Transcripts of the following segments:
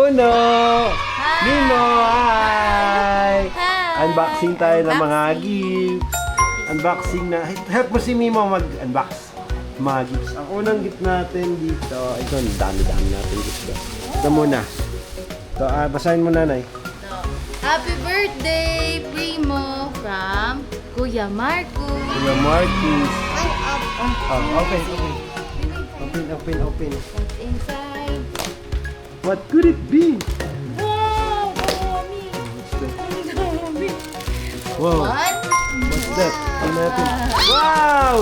Uno! Mimo, hi! Unboxing tayo ng mga gifts. Unboxing na. Help mo si Mimo mag-unbox mga gifts. Ang unang gift natin dito, ito, dami-dami natin gifts. Ito muna. Ito, basahin mo nanay. Happy birthday, Primo, from Kuya Marco. Kuya Marcus. Open. Open. What's inside? What could it be? Wow! Dami! Dami! Wow. One, What's that? Ano natin? Wow!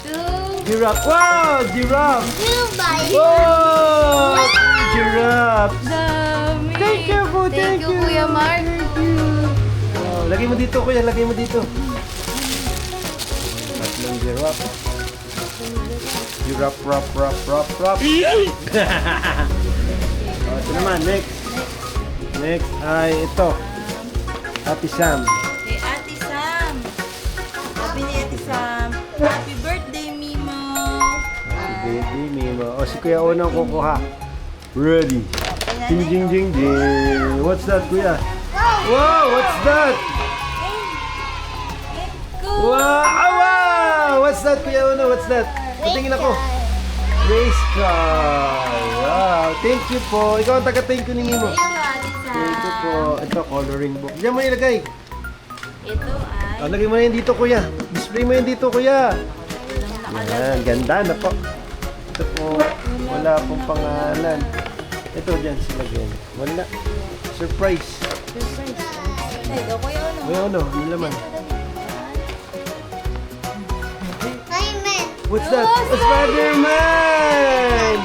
two, Giraffe. Wow! Giraffe. Dubai. Wow! Giraffe. dami! Thank you po. Thank you, Kuya Mark. Wow. Lagay mo dito, kuya. Lagay mo dito. Tatlong giraffe. Giraffe, rap. Oh, ito naman. Next ay ito. Ate Sam. Kay Ate Sam. Sabi ni Ate Sam, Happy birthday, Mimo! Baby Mimo. O, si Kuya Unang kukuha. Ready. Jing. What's that, Kuya? Wow, what's that? Go! Wow! What's that, Kuya Uno? What's that? Patingin ako. Race car. Wow. Thank you po. Ikaw ang taga-thank you ni Mimo. Thank you, Ate Sam. Thank you po. Ito, coloring book. Diyan mo ilagay. Ito ay... Lagay mo na yan dito, Kuya. Display mo yan dito, Kuya. Yan, ganda na po. Ito po, wala pong pangalan. Ito, dyan sila dyan. Wala. Surprise. Ay, ito Kuya Ono. Kuya Uno, ano laman? Simon. What's that? A Spider-Man!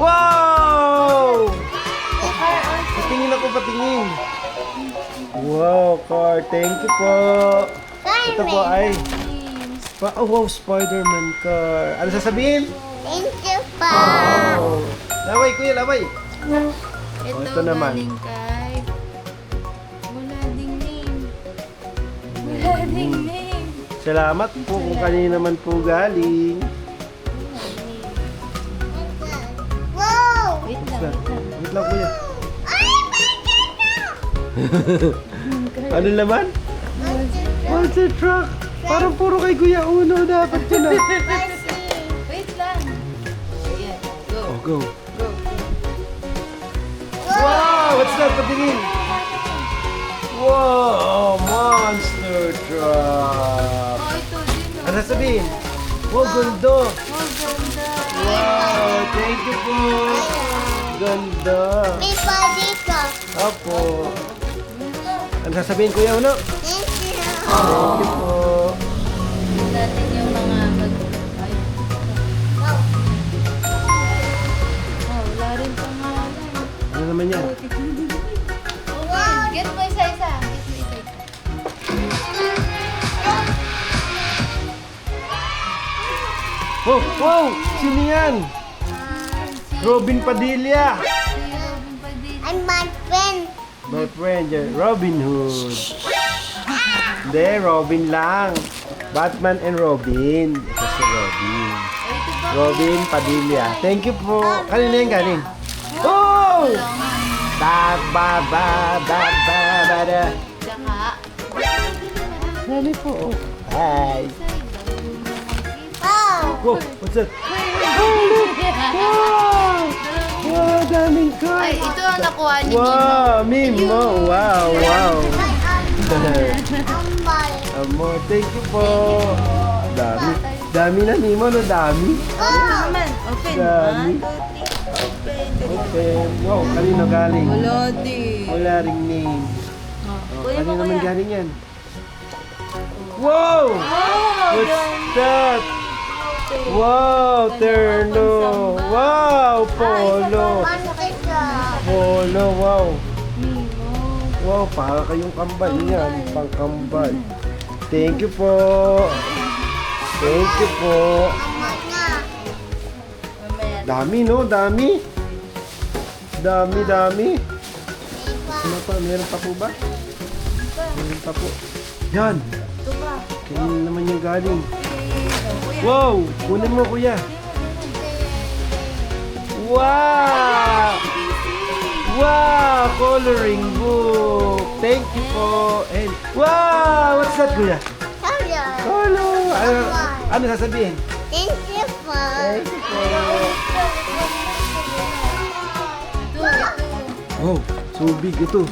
Wow! Patingin ako, patingin. Wow, car. Thank you po. Ito po ay... Oh, wow, Spider-Man car. Ano sasabihin? Thank you pa. Oh. Laway, kuya, laway. Ito naman. galing kay... Wala ding name. Wala ding name. Salamat po kung kanina naman po galing. Wow. Wait What's lang. that? Wait lang, kuya. Ay, Ano naman? Monster truck. Parang puro kay Kuya Uno dapat yun ah. Wait lang. Ayan. Go. Oh, go. Go. Wow! What's that? Patingin. Wow! Monster truck. Oh, ito din. Ano sasabihin? Wow, ganda. Oh, ganda. Wow! Thank you po. Ganda. May body ka. Apo. Ano sasabihin, Kuya Uno? Thank you. Thank you po. Natin yung mga mag... Ay. Wow. Oh, wala rin pangalan. Ano naman yan? Wow. Get mo isa-isa. Get mo isa-isa. Oh, wow! Sino yan? Robin Padilla. Si Robin Padilla. I'm my friend. My friend, Robin Hood. Hindi, Robin lang. Batman and Robin. Ito si Robin. Ay, ito ba? Robin Padilla. Thank you po. Kanina yan galing. Oh! Ba. Da. Tsaka, Dali po. Hi. Wow. Whoa, what's that? Wow! Wow, daming car. ay, ito ang nakuha ni Mimo. Wow, Mimo. Wow. My ambal. Amo, thank you po. Dami. Dami na, Mimo, no? Dami. Oh, ito naman. Open. Dami. 1, 2, 3. Open. Okay. Wow, kanino galing? Wala din. Wala ring name. Oh, Oh, kuya kanino mo, naman kuya. galing yan? Wow! Wow, What's that? Wow, terno. Wow, polo. Monster ka. Polo, wow. Mimo. Wow, para kayong kambal yan. Pangkambal. Thank you po. Thank you po. Mama na. Mamaya. Dami, no? Dami. Dami. Ano pa? Meron pa po ba? Meron pa po. Yan. Ito ba? Kanina naman yung galing. Kuya. Wow! Kunin mo, kuya. Wow! Wow! Coloring book. Thank you po. And, wow! What's that, Kuya? Hello. Colo. Ano sasabihin? Thank you for. Thank you po. Ito. Wow, so big ito.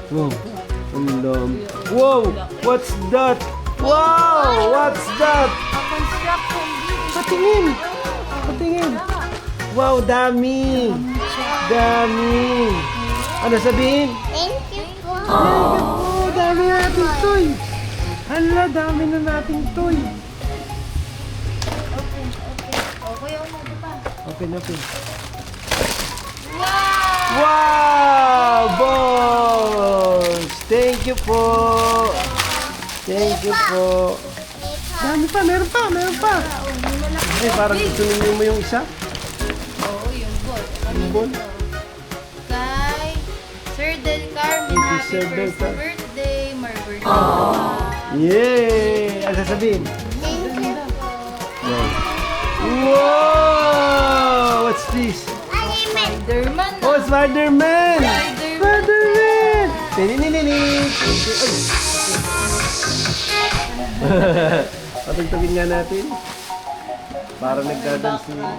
Wow, ang dami. Wow, what's that? Wow, what's that? A construction video. Patingin. Patingin. Wow, dami. Dami. Ano sabihin? Thank you for. Oh, dami nating toy. Hala, dami na nating toy. Okay. Okay, ano pa? Open, open. Wow! Wow, boss! Thank you po. Thank you po. Dami pa, meron pa, meron pa. Ay, parang itunin mo yung isa. Oo, yun po. Yung ball. Kay Sir Del Carmen, Thank you, happy Sir Del first Car- birthday. More birthday. Yay! Ano sasabihin? Thank you for. Wow! What's this? Alimen. Derman. Oh, Spider-Man! Spider-Man. Spider-Man! Tinininin! Patugtugin nga natin. Para nagdadance niya.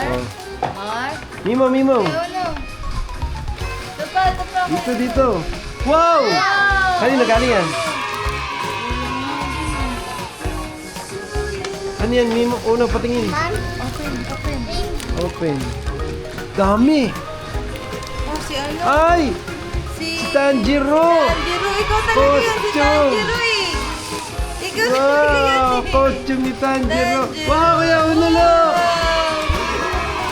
Oh. Mar. Mimo, Mimo! Ano? Ito pa. Dito, dito! Wow! Kanina galing yan? Ano yan, Mimo? Unang patingin. Mom. Open. Open. Dami! Oh, si ano? Ay! Si Tanjiro! Tanjiro. Ikaw talaga yun, si Costume. Tanjiro eh. Ikaw Wow! talaga yun. Costume ni Tanjiro! Tanjiro. Wow! Kuya Unalo!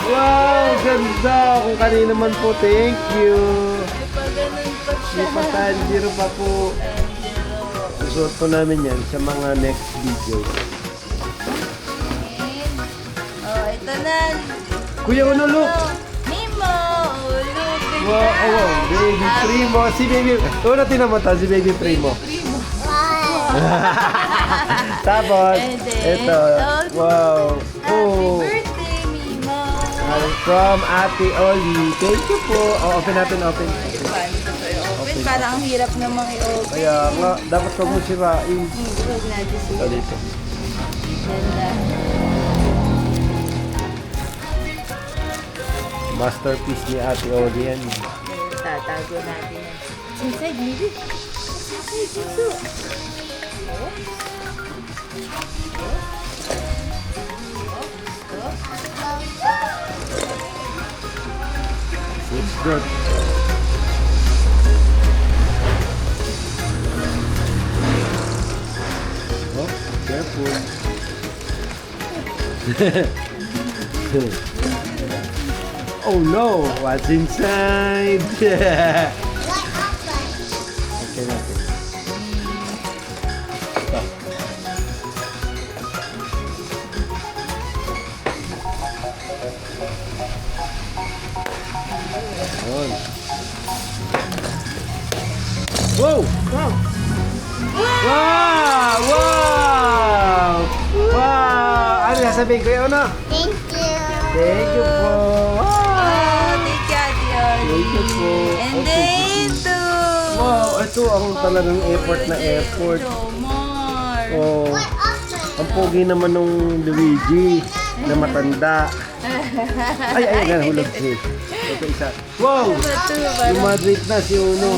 Wow! Ganda! Kung kanina man po, thank you! May pa ganun pa Di siya. pa Tanjiro pa po. Tanjiro. Susuot po namin yan sa mga next videos. Oh, ito na. Kuya Unalo! Mimo, ulo, Wow! Oh, wow! Baby Primo! Si Baby... Una tinan mo to, si Baby Primo. Primo. Wow. Tapos, And then, ito. Wow! Happy Oh! birthday, Mimo. From Ate Oli. Thank you po. Oh, open natin, open. Paano ito i-open? Parang ang hirap namang i-open. Kaya nga, dapat huwag mo sirain. Huwag natin Ito siya. dito. Ganda. Masterpiece ni Ate Oli yan. Tatago natin yan. Inside, maybe. It's good. Oh, careful. Oh no, what's inside? Okay natin. Stop. Yun. Wow! Wow! Wow! Wow! Wow! Ano sasabihin ko yun, ano? Thank you. Thank you po. Wow! Oh, thank you, Ate Oli. Thank you po. And Okay. then, ito. Wow! Ito ang talagang effort na effort. More. Oh, What open? ang pogi naman nung Luigi na matanda. Ay, nahulog si. Ito isa. Wow! Ito, Lumadrate na si Uno.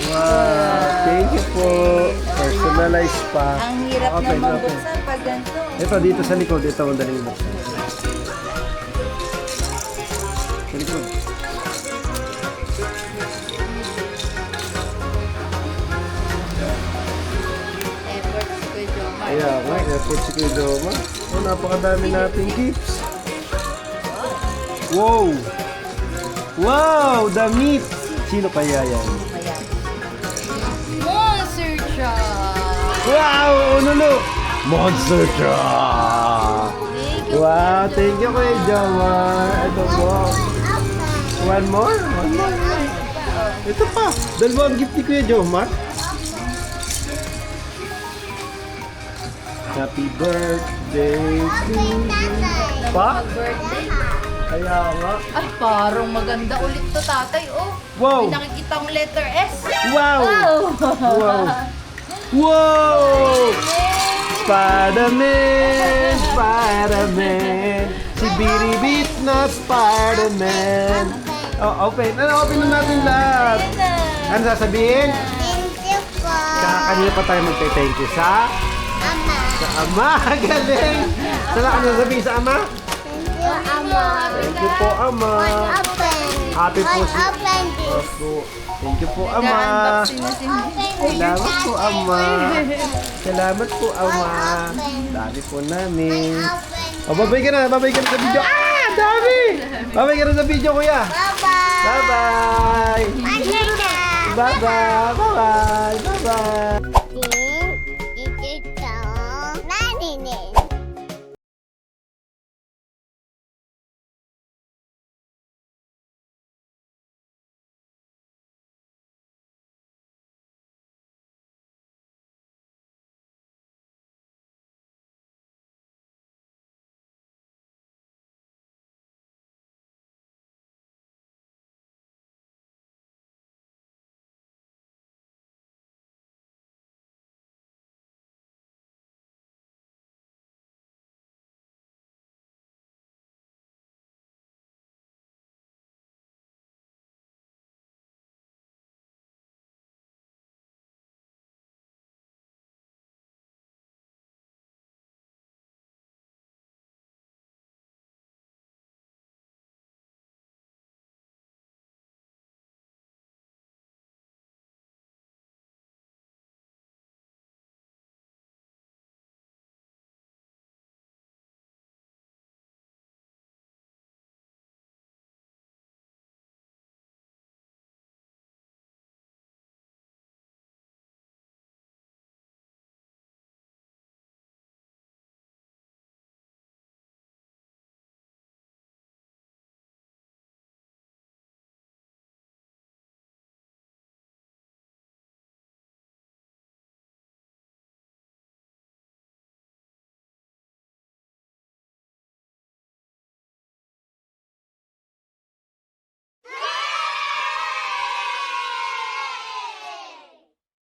Wow! Thank you po. Personalized pa. ang hirap na Open, open. mabuksan pag ganito. Ito, dito sa likod. Ito, ang daling buksan. Sa likod. Effort si Kuya Jomar. Kaya nga, effort si Kuya Joma. Oh, napakadami nating gifts. Wow! Wow! Damit! Sino kaya yan? Ayan. Monster Truck! Wow! Unulo! Monster Truck! Thank you. Wow! Thank you Kuya Joma. Ito po. One more? One more? Ito pa. Dalawang gift ni Kuya Joma. Happy birthday to you. Pa? Birthday. Kaya nga. Ay, parang maganda ulit to, tatay. Oh, Wow! may nakikita akong letter S. Wow! Oh. Wow! Wow! Spider-Man! Spider-Man! Si Biribit na Spider-Man! Oh, open. Open na natin lahat. Ano sasabihin? Thank you po. Kanina pa tayo magte-thank you sa Ama. Ama. Galing! Sana ka sasabihin sa Ama? Thank you, Ama. Thank you po, Ama. One open. Happy po One si- open this. Opo. Thank you po, Ama. Nag-unboxing na si Salamat po, Ama. Salamat po, Ama. open. Dami po namin. Open. O, babay ka na sa video. Ah, dami! Babay ka na sa video, kuya. Bye-bye. Bye-bye! Bye-bye. Bye-bye! Bye-bye! Bye-bye!